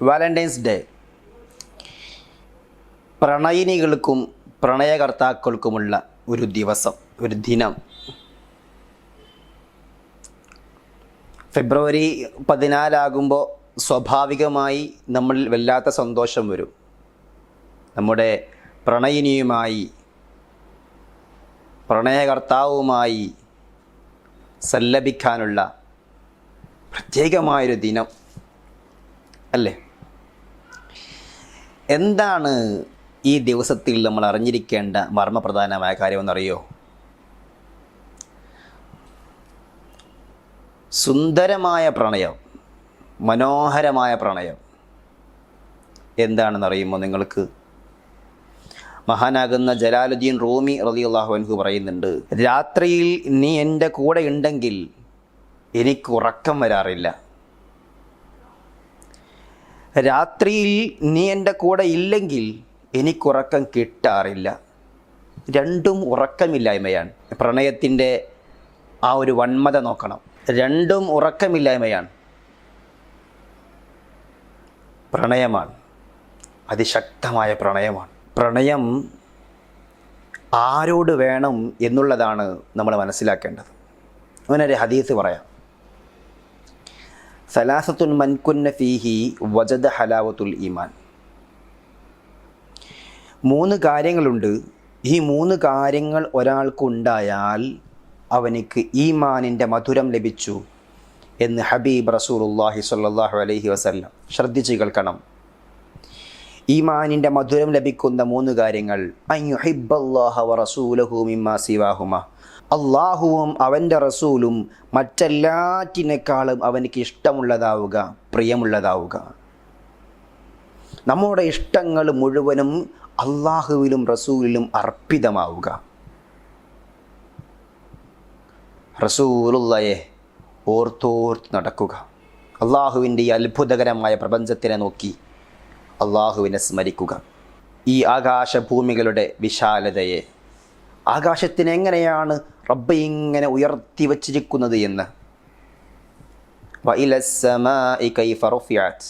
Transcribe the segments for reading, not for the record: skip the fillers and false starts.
Valentine's day പ്രണയിനികൾക്കും പ്രണയകർത്താക്കൾക്കുമുള്ള ഒരു ദിവസം, ഒരു ദിനം. ഫെബ്രുവരി 14 സ്വാഭാവികമായി നമ്മളിൽ വല്ലാത്ത സന്തോഷം വരും. നമ്മുടെ പ്രണയിനിയുമായി, പ്രണയകർത്താവുമായി സല്ലപിക്കാനുള്ള പ്രത്യേകമായൊരു ദിനം അല്ലേ? എന്താണ് ഈ ദിവസത്തിൽ നമ്മൾ അറിഞ്ഞിരിക്കേണ്ട മർമ്മപ്രധാനമായ കാര്യമെന്നറിയോ? സുന്ദരമായ പ്രണയം, മനോഹരമായ പ്രണയം എന്താണെന്നറിയുമോ നിങ്ങൾക്ക്? മഹാനാകുന്ന ജലാലുദ്ദീൻ റൂമി റളിയല്ലാഹു അൻഹു പറയുന്നുണ്ട്, രാത്രിയിൽ നീ എൻ്റെ കൂടെ ഉണ്ടെങ്കിൽ എനിക്ക് ഉറക്കം വരാറില്ല. രാത്രിയിൽ നീ എൻ്റെ കൂടെ ഇല്ലെങ്കിൽ എനിക്കുറക്കം കിട്ടാറില്ല. രണ്ടും ഉറക്കമില്ലായ്മയാണ്. പ്രണയത്തിൻ്റെ ആ ഒരു വന്മത നോക്കണം. രണ്ടും ഉറക്കമില്ലായ്മയാണ്. പ്രണയമാണ്, അതിശക്തമായ പ്രണയമാണ്. പ്രണയം ആരോട് വേണം എന്നുള്ളതാണ് നമ്മൾ മനസ്സിലാക്കേണ്ടത്. അങ്ങനൊരു ഹദീസ് പറയാം, സലാസത്തുൻ മൻ കുന്ന ഫീഹി വജദ ഹലാവത്തുൽ ഈമാൻ. 3 കാര്യങ്ങളുണ്ട്. ഈ 3 കാര്യങ്ങൾ ഒരാൾക്കുണ്ടായാൽ അവനിക്ക് ഈമാനിൻ്റെ മധുരം ലഭിച്ചു എന്ന് ഹബീബ് റസൂലുള്ളാഹി സ്വല്ലല്ലാഹു അലൈഹി വസല്ലം. ശ്രദ്ധിച്ച് കേൾക്കണം. ഈമാനിൻ്റെ മധുരം ലഭിക്കുന്ന 3 കാര്യങ്ങൾ: അൻ യുഹിബ്ബല്ലാഹ വ റസൂലഹു മിമ്മാ സിവാഹുമ. അള്ളാഹുവും അവൻ്റെ റസൂലും മറ്റെല്ലാറ്റിനേക്കാളും അവനിക്ക് ഇഷ്ടമുള്ളതാവുക, പ്രിയമുള്ളതാവുക. നമ്മുടെ ഇഷ്ടങ്ങൾ മുഴുവനും അള്ളാഹുവിലും റസൂലിലും അർപ്പിതമാവുക. റസൂലുള്ളായെ ഓർത്തോർത്ത് നടക്കുക. അള്ളാഹുവിൻ്റെ ഈ അത്ഭുതകരമായ പ്രപഞ്ചത്തിനെ നോക്കി അള്ളാഹുവിനെ സ്മരിക്കുക. ഈ ആകാശഭൂമികളുടെ വിശാലതയെ, ആകാശത്തിന് എങ്ങനെയാണ് റബ്ബ് ഇങ്ങനെ ഉയർത്തി വച്ചിരിക്കുന്നത് എന്ന്. വഇലസ്സമാഇ കൈഫ റുഫിഅത്.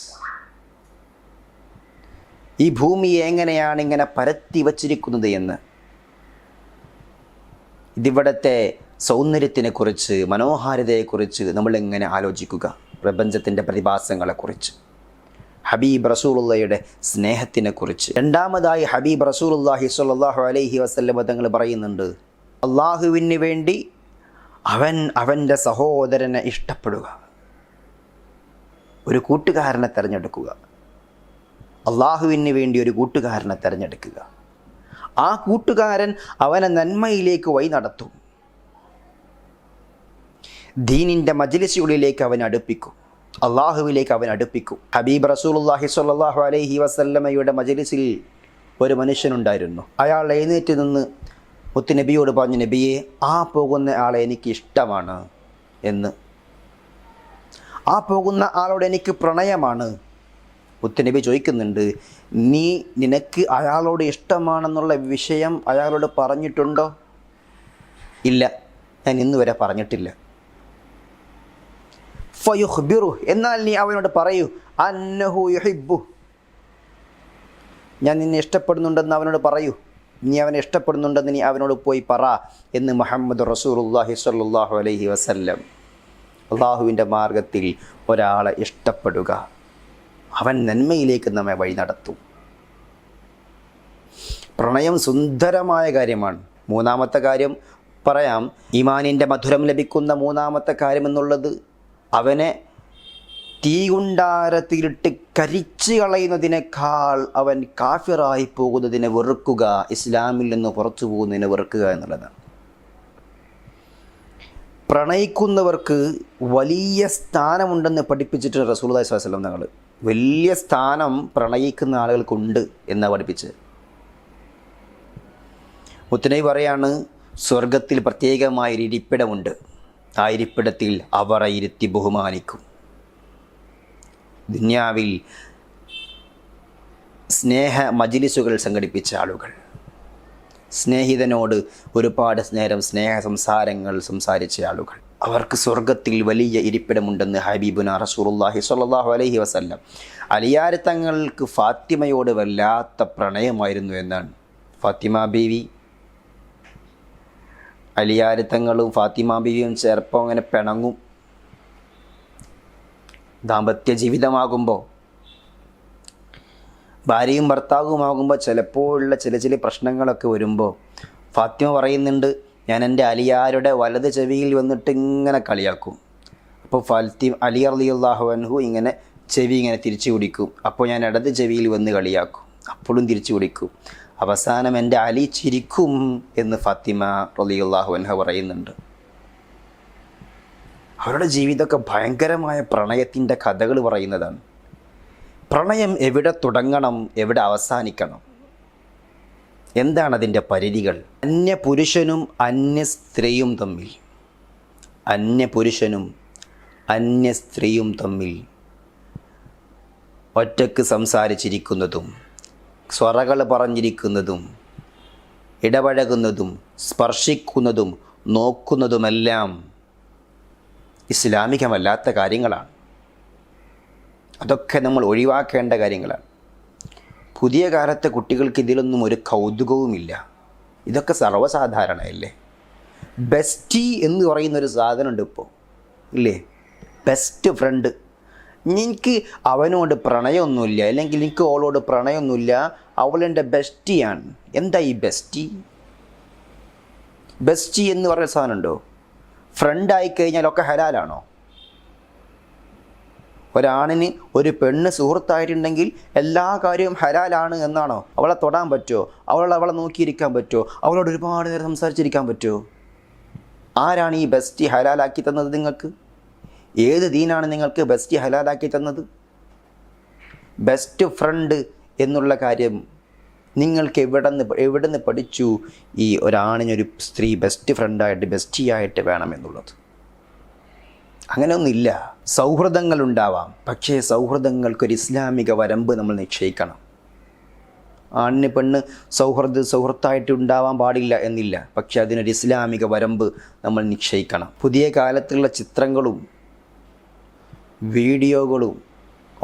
ഈ ഭൂമിയെ എങ്ങനെയാണ് ഇങ്ങനെ പരത്തി വച്ചിരിക്കുന്നത് എന്ന്. ഇതിവിടത്തെ സൗന്ദര്യത്തിനെക്കുറിച്ച്, മനോഹാരിതയെക്കുറിച്ച് നമ്മളിങ്ങനെ ആലോചിക്കുക. പ്രപഞ്ചത്തിൻ്റെ പ്രതിഭാസങ്ങളെക്കുറിച്ച്, ഹബീബ് റസൂലുള്ളാഹിയുടെ സ്നേഹത്തിനെക്കുറിച്ച്. രണ്ടാമതായി ഹബീബ് റസൂലുള്ളാഹി സ്വല്ലല്ലാഹു അലൈഹി വസല്ലം തങ്ങൾ പറയുന്നുണ്ട്, അള്ളാഹുവിന് വേണ്ടി അവൻ്റെ സഹോദരനെ ഇഷ്ടപ്പെടുക, ഒരു കൂട്ടുകാരനെ തിരഞ്ഞെടുക്കുക. അള്ളാഹുവിന് വേണ്ടി ഒരു കൂട്ടുകാരനെ തിരഞ്ഞെടുക്കുക. ആ കൂട്ടുകാരൻ അവനെ നന്മയിലേക്ക് വഴി നടത്തും. ദീനിൻ്റെ മജ്ലിസുകളിലേക്ക് അവൻ അടുപ്പിക്കും, അള്ളാഹുവിലേക്ക് അവൻ അടുപ്പിക്കും. ഹബീബ് റസൂലുള്ളാഹി സ്വല്ലല്ലാഹു അലൈഹി വസല്ലമയുടെ മജ്ലിസിൽ ഒരു മനുഷ്യനുണ്ടായിരുന്നു. അയാൾ എഴുന്നേറ്റ് നിന്ന് മുത്തുനബിയോട് പറഞ്ഞു, നബിയെ, ആ പോകുന്ന ആളെ എനിക്ക് ഇഷ്ടമാണ് എന്ന്. ആ പോകുന്ന ആളോട് എനിക്ക് പ്രണയമാണ്. മുത്തുനബി ചോദിക്കുന്നുണ്ട്, നിനക്ക് അയാളോട് ഇഷ്ടമാണെന്നുള്ള വിഷയം അയാളോട് പറഞ്ഞിട്ടുണ്ടോ? ഇല്ല, ഞാൻ ഇന്ന് വരെ പറഞ്ഞിട്ടില്ല. ഫയുഖ്ബിറു, എന്നാൽ നീ അവനോട് പറയൂ, അന്നഹു യുഹിബ്ബു, ഞാൻ നിന്നെ ഇഷ്ടപ്പെടുന്നുണ്ടെന്ന് അവനോട് പറയൂ. നീ അവനെ ഇഷ്ടപ്പെടുന്നുണ്ടെന്ന് നീ അവനോട് പോയി പറ എന്ന് മുഹമ്മദ് റസൂലുള്ളാഹി സ്വല്ലല്ലാഹു അലൈഹി വസല്ലം. അള്ളാഹുവിൻ്റെ മാർഗത്തിൽ ഒരാളെ ഇഷ്ടപ്പെടുക, അവൻ നന്മയിലേക്ക് നമ്മെ വഴി നടത്തും. പ്രണയം സുന്ദരമായ കാര്യമാണ്. 3-ാമത്തെ കാര്യം പറയാം. ഈമാനിൻ്റെ മധുരം ലഭിക്കുന്ന 3-ാമത്തെ കാര്യം എന്നുള്ളത്, അവനെ തീകുണ്ടാരത്തിലിട്ട് കരിച്ചു കളയുന്നതിനേക്കാൾ അവൻ കാഫിറായി പോകുന്നതിനെ വെറുക്കുക, ഇസ്ലാമിൽ നിന്ന് പുറത്തു പോകുന്നതിനെ വെറുക്കുക എന്നുള്ളതാണ്. പ്രണയിക്കുന്നവർക്ക് വലിയ സ്ഥാനമുണ്ടെന്ന് പഠിപ്പിച്ചിട്ട് റസൂലുള്ളാഹി സ്വല്ലല്ലാഹു അലൈഹി വസല്ലം തങ്ങൾ. വലിയ സ്ഥാനം പ്രണയിക്കുന്ന ആളുകൾക്കുണ്ട് എന്നാണ് പഠിപ്പിച്ചത്. മുത്തുനബി പറയാണ്, സ്വർഗത്തിൽ പ്രത്യേകമായൊരു ഇരിപ്പിടമുണ്ട്. ആ ഇരിപ്പിടത്തിൽ അവരെ ഇരുത്തി ബഹുമാനിക്കും. ദുനിയാവിൽ സ്നേഹ മജ്ലിസുകൾ സംഘടിപ്പിച്ച ആളുകൾ, സ്നേഹിതനോട് ഒരുപാട് നേരം സ്നേഹ സംസാരങ്ങൾ സംസാരിച്ച ആളുകൾ, അവർക്ക് സ്വർഗത്തിൽ വലിയ ഇരിപ്പിടമുണ്ടെന്ന് ഹബീബുന റസൂലുള്ളാഹി സ്വല്ലല്ലാഹു അലൈഹി വസല്ലം. അലിയാർ തങ്ങൾക്ക് ഫാത്തിമയോട് വല്ലാത്ത പ്രണയമായിരുന്നു എന്നാണ്. ഫാത്തിമ ബീവി, അലിയാർ തങ്ങളും ഫാത്തിമ ബീവിയും ചിലപ്പോൾ അങ്ങനെ പിണങ്ങും. ദാമ്പത്യ ജീവിതമാകുമ്പോൾ, ഭാര്യയും ഭർത്താവുമാകുമ്പോൾ ചിലപ്പോഴുള്ള ചില പ്രശ്നങ്ങളൊക്കെ വരുമ്പോൾ ഫാത്തിമ പറയുന്നുണ്ട്, ഞാൻ എൻ്റെ അലിയാരുടെ വലത് ചെവിയിൽ വന്നിട്ട് ഇങ്ങനെ കളിയാക്കും. അപ്പോൾ അലി റളിയല്ലാഹു അൻഹു ഇങ്ങനെ ചെവി ഇങ്ങനെ തിരിച്ചു പിടിക്കും. അപ്പോൾ ഞാൻ ഇടത് ചെവിയിൽ വന്ന് കളിയാക്കും, അപ്പോഴും തിരിച്ചു പിടിക്കും. അവസാനം എൻ്റെ അലി ചിരിക്കും എന്ന് ഫാത്തിമ റളിയല്ലാഹു അൻഹ പറയുന്നുണ്ട്. അവരുടെ ജീവിതമൊക്കെ ഭയങ്കരമായ പ്രണയത്തിൻ്റെ കഥകൾ പറയുന്നതാണ്. പ്രണയം എവിടെ തുടങ്ങണം, എവിടെ അവസാനിക്കണം, എന്താണ് അതിൻ്റെ പരിധികൾ? അന്യപുരുഷനും അന്യ സ്ത്രീയും തമ്മിൽ, അന്യപുരുഷനും അന്യ സ്ത്രീയും തമ്മിൽ ഒറ്റക്ക് സംസാരിച്ചിരിക്കുന്നതും സ്വറകൾ പറഞ്ഞിരിക്കുന്നതും ഇടപഴകുന്നതും സ്പർശിക്കുന്നതും നോക്കുന്നതുമെല്ലാം ഇസ്ലാമികമല്ലാത്ത കാര്യങ്ങളാണ്. അതൊക്കെ നമ്മൾ ഒഴിവാക്കേണ്ട കാര്യങ്ങളാണ്. പുതിയ കാലത്തെ കുട്ടികൾക്ക് ഇതിലൊന്നും ഒരു കൗതുകവുമില്ല. ഇതൊക്കെ സർവ്വസാധാരണയല്ലേ. ബെസ്റ്റി എന്ന് പറയുന്നൊരു സാധനമുണ്ട് ഇപ്പോൾ, ഇല്ലേ? Best friend. എനിക്ക് അവനോട് പ്രണയമൊന്നുമില്ല, അല്ലെങ്കിൽ എനിക്ക് അവളോട് പ്രണയമൊന്നുമില്ല, അവളെൻ്റെ ബെസ്റ്റിയാണ്. എന്താ ഈ ബെസ്റ്റി? ബെസ്റ്റി എന്ന് പറഞ്ഞ സാധനമുണ്ടോ? ഫ്രണ്ടായി കഴിഞ്ഞാലൊക്കെ ഹലാലാണോ? ഒരാണിന് ഒരു പെണ്ണ് സുഹൃത്തായിട്ടുണ്ടെങ്കിൽ എല്ലാ കാര്യവും ഹലാലാണ് എന്നാണോ? അവളെ തൊടാൻ പറ്റുമോ? അവളെ നോക്കിയിരിക്കാൻ പറ്റുമോ? അവളോട് ഒരുപാട് നേരം സംസാരിച്ചിരിക്കാൻ പറ്റുമോ? ആരാണ് ഈ ബെസ്റ്റി ഹലാലാക്കി തന്നത് നിങ്ങൾക്ക്? ഏത് ദീനാണ് നിങ്ങൾക്ക് ബെസ്റ്റി ഹലാലാക്കി തന്നത്? ബെസ്റ്റ് ഫ്രണ്ട് എന്നുള്ള കാര്യം നിങ്ങൾക്ക് എവിടുന്ന് പഠിച്ചു? ഈ ഒരാണിനൊരു സ്ത്രീ ബെസ്റ്റ് ഫ്രണ്ടായിട്ട് ബെസ്റ്റിയായിട്ട് വേണമെന്നുള്ളത് അങ്ങനെയൊന്നുമില്ല. സൗഹൃദങ്ങളുണ്ടാവാം, പക്ഷേ സൗഹൃദങ്ങൾക്കൊരു ഇസ്ലാമിക വരമ്പ് നമ്മൾ നിശ്ചയിക്കണം. ആണിന് പെണ്ണ് സുഹൃത്തായിട്ട് ഉണ്ടാവാൻ പാടില്ല എന്നില്ല, പക്ഷെ അതിനൊരു ഇസ്ലാമിക വരമ്പ് നമ്മൾ നിശ്ചയിക്കണം. പുതിയ കാലത്തുള്ള ചിത്രങ്ങളും വീഡിയോകളും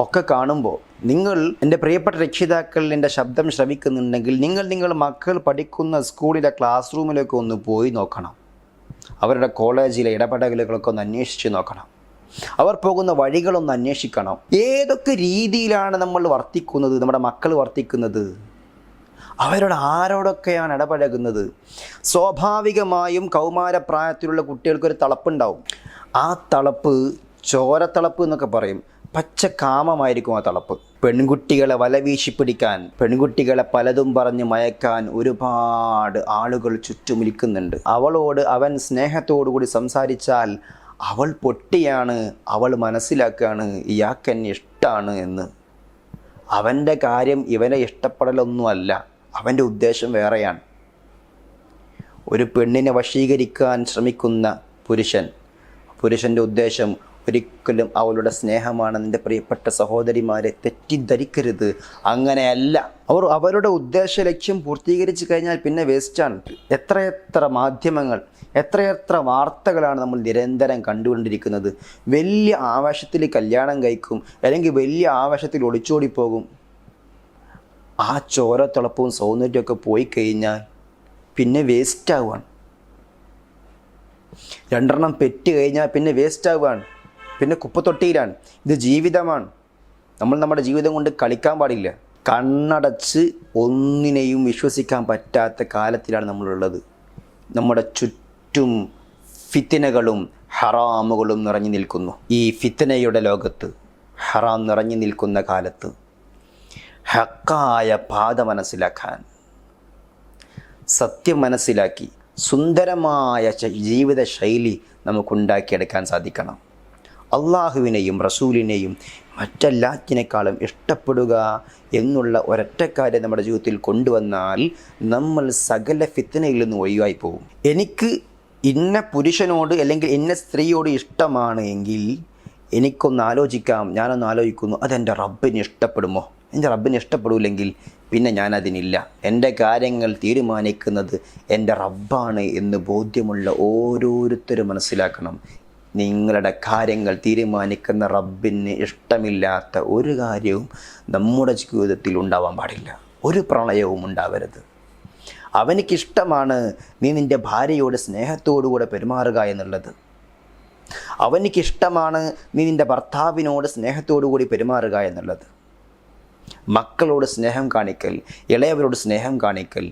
ഒക്കെ കാണുമ്പോൾ നിങ്ങൾ, എൻ്റെ പ്രിയപ്പെട്ട രക്ഷിതാക്കൾ, എൻ്റെ ശബ്ദം ശ്രവിക്കുന്നുണ്ടെങ്കിൽ നിങ്ങൾ മക്കൾ പഠിക്കുന്ന സ്കൂളിലെ ക്ലാസ് റൂമിലൊക്കെ ഒന്ന് പോയി നോക്കണം. അവരുടെ കോളേജിലെ ഇടപെടലുകളൊക്കെ ഒന്ന് അന്വേഷിച്ച് നോക്കണം. അവർ പോകുന്ന വഴികളൊന്ന് അന്വേഷിക്കണം. ഏതൊക്കെ രീതിയിലാണ് നമ്മൾ വർത്തിക്കുന്നത്, നമ്മുടെ മക്കൾ വർത്തിക്കുന്നത്, അവരോട് ആരോടൊക്കെയാണ് ഇടപഴകുന്നത്? സ്വാഭാവികമായും കൗമാരപ്രായത്തിലുള്ള കുട്ടികൾക്കൊരു തളപ്പുണ്ടാവും. ആ തളപ്പ് ചോരത്തളപ്പ് എന്നൊക്കെ പറയും. പച്ച കാമമായിരിക്കും ആ തളപ്പ്. പെൺകുട്ടികളെ വലവീശി പിടിക്കാൻ, പെൺകുട്ടികളെ പലതും പറഞ്ഞ് മയക്കാൻ ഒരുപാട് ആളുകൾ ചുറ്റുമിരിക്കുന്നുണ്ട്. അവളോട് അവൻ സ്നേഹത്തോടുകൂടി സംസാരിച്ചാൽ അവൾ പൊട്ടിയാണ്, അവൾ മനസ്സിലാക്കുകയാണ് ഇയാൾക്കെന്നെ ഇഷ്ടമാണ് എന്ന്. അവൻ്റെ കാര്യം ഇവനെ ഇഷ്ടപ്പെടലൊന്നുമല്ല, അവൻ്റെ ഉദ്ദേശം വേറെയാണ്. ഒരു പെണ്ണിനെ വശീകരിക്കാൻ ശ്രമിക്കുന്ന പുരുഷൻ്റെ ഉദ്ദേശം ഒരിക്കലും അവളുടെ സ്നേഹമാണ്. എൻ്റെ പ്രിയപ്പെട്ട സഹോദരിമാരെ, തെറ്റിദ്ധരിക്കരുത്. അങ്ങനെയല്ല. അവരുടെ ഉദ്ദേശ ലക്ഷ്യം പൂർത്തീകരിച്ച് കഴിഞ്ഞാൽ പിന്നെ വേസ്റ്റാണ്. എത്രയെത്ര മാധ്യമങ്ങൾ, എത്രയെത്ര വാർത്തകളാണ് നമ്മൾ നിരന്തരം കണ്ടുകൊണ്ടിരിക്കുന്നത്. വലിയ ആവേശത്തിൽ കല്യാണം കഴിക്കും, അല്ലെങ്കിൽ വലിയ ആവേശത്തിൽ ഒളിച്ചോടിപ്പോകും. ആ ചോരത്തിളപ്പവും സൗന്ദര്യമൊക്കെ പോയി കഴിഞ്ഞാൽ പിന്നെ വേസ്റ്റാവാണ്. 2 പെറ്റ് കഴിഞ്ഞാൽ പിന്നെ വേസ്റ്റാവാണ്, പിന്നെ കുപ്പത്തൊട്ടിയിലാണ്. ഇത് ജീവിതമാണ്. നമ്മൾ നമ്മുടെ ജീവിതം കൊണ്ട് കളിക്കാൻ പാടില്ല. കണ്ണടച്ച് ഒന്നിനെയും വിശ്വസിക്കാൻ പറ്റാത്ത കാലത്തിലാണ് നമ്മളുള്ളത്. നമ്മുടെ ചുറ്റും ഫിത്നകളും ഹറാമുകളും നിറഞ്ഞു നിൽക്കുന്നു. ഈ ഫിത്നയുടെ ലോകത്ത്, ഹറാം നിറഞ്ഞു നിൽക്കുന്ന കാലത്ത് ഹക്കായ പാത മനസ്സിലാക്കാൻ, സത്യം മനസ്സിലാക്കി സുന്ദരമായ ജീവിത ശൈലി നമുക്കുണ്ടാക്കിയെടുക്കാൻ സാധിക്കണം. അള്ളാഹുവിനെയും റസൂലിനെയും മറ്റെല്ലാറ്റിനേക്കാളും ഇഷ്ടപ്പെടുക എന്നുള്ള ഒരൊറ്റ കാര്യം നമ്മുടെ ജീവിതത്തിൽ കൊണ്ടുവന്നാൽ നമ്മൾ സകല ഫിത്നയിൽ നിന്ന് ഒഴിവായി പോകും. എനിക്ക് ഇന്ന പുരുഷനോട് അല്ലെങ്കിൽ ഇന്ന സ്ത്രീയോട് ഇഷ്ടമാണ് എങ്കിൽ എനിക്കൊന്ന് ആലോചിക്കാം. ഞാനൊന്ന് ആലോചിക്കുന്നു, അതെൻ്റെ റബ്ബിന് ഇഷ്ടപ്പെടുമോ? എൻ്റെ റബ്ബിന് ഇഷ്ടപ്പെടില്ലെങ്കിൽ പിന്നെ ഞാനതിനില്ല. എൻ്റെ കാര്യങ്ങൾ തീരുമാനിക്കുന്നത് എൻ്റെ റബ്ബാണ് എന്ന് ബോധ്യമുള്ള ഓരോരുത്തരും മനസ്സിലാക്കണം. നിങ്ങളുടെ കാര്യങ്ങൾ തീരുമാനിക്കുന്ന റബ്ബിന് ഇഷ്ടമില്ലാത്ത ഒരു കാര്യവും നമ്മുടെ ജീവിതത്തിൽ ഉണ്ടാവാൻ പാടില്ല. ഒരു പ്രണയവും ഉണ്ടാവരുത്. അവനിക്കിഷ്ടമാണ് നീ നിൻ്റെ ഭാര്യയോട് സ്നേഹത്തോടുകൂടെ പെരുമാറുക എന്നുള്ളത്. അവനിക്കിഷ്ടമാണ് നീ നിൻ്റെ ഭർത്താവിനോട് സ്നേഹത്തോടുകൂടി പെരുമാറുക എന്നുള്ളത്. മക്കളോട് സ്നേഹം കാണിക്കൽ, ഇളയവരോട് സ്നേഹം കാണിക്കൽ,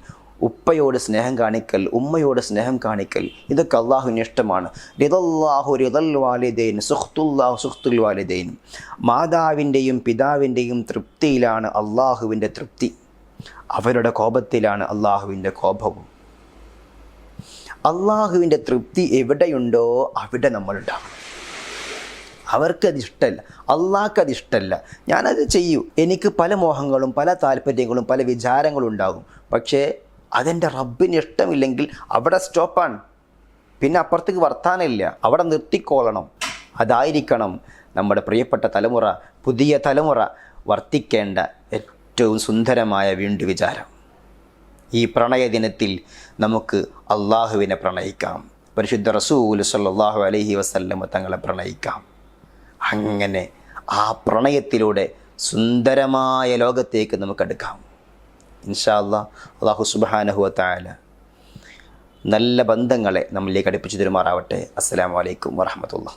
ഉപ്പയോട് സ്നേഹം കാണിക്കൽ, ഉമ്മയോട് സ്നേഹം കാണിക്കൽ, ഇതൊക്കെ അള്ളാഹുവിന് ഇഷ്ടമാണ്. റിദല്ലാഹു റിദൽ വാലിദൈൻ സുഖ്തുല്ലാഹു സുഖ്തുൽ വാലിദൈൻ. മാതാവിൻ്റെയും പിതാവിൻ്റെയും തൃപ്തിയിലാണ് അള്ളാഹുവിൻ്റെ തൃപ്തി. അവരുടെ കോപത്തിലാണ് അള്ളാഹുവിൻ്റെ കോപവും. അള്ളാഹുവിൻ്റെ തൃപ്തി എവിടെയുണ്ടോ അവിടെ നമ്മളുണ്ടാകും. അവർക്കതിഷ്ടമല്ല, അള്ളാഹ്ക്കതിഷ്ടമല്ല. ഞാനത് ചെയ്യൂ. എനിക്ക് പല മോഹങ്ങളും പല താല്പര്യങ്ങളും പല വിചാരങ്ങളും ഉണ്ടാകും. പക്ഷേ അതെൻ്റെ റബ്ബിന് ഇഷ്ടമില്ലെങ്കിൽ അവിടെ സ്റ്റോപ്പാണ്. പിന്നെ അപ്പുറത്തേക്ക് വർത്താനില്ല. അവിടെ നിർത്തിക്കോളണം. അതായിരിക്കണം നമ്മുടെ പ്രിയപ്പെട്ട തലമുറ, പുതിയ തലമുറ വർത്തിക്കേണ്ട ഏറ്റവും സുന്ദരമായ വീണ്ടു വിചാരം. ഈ പ്രണയ ദിനത്തിൽ നമുക്ക് അള്ളാഹുവിനെ പ്രണയിക്കാം. പരിശുദ്ധ റസൂൽ സല്ലല്ലാഹു അലൈഹി വസല്ലം തങ്ങളെ പ്രണയിക്കാം. അങ്ങനെ ആ പ്രണയത്തിലൂടെ സുന്ദരമായ ലോകത്തേക്ക് നമുക്ക് അടുക്കാം. ഇൻഷാ അല്ലാഹ് അല്ലാഹു സുബ്ഹാനഹു വ തആല നല്ല ബന്ധങ്ങളെ നമ്മളിലേക്ക് അടുപ്പിച്ചു തരുമാറാവട്ടെ. അസ്സലാമു അലൈക്കും വറഹ്മത്തുള്ളാഹി.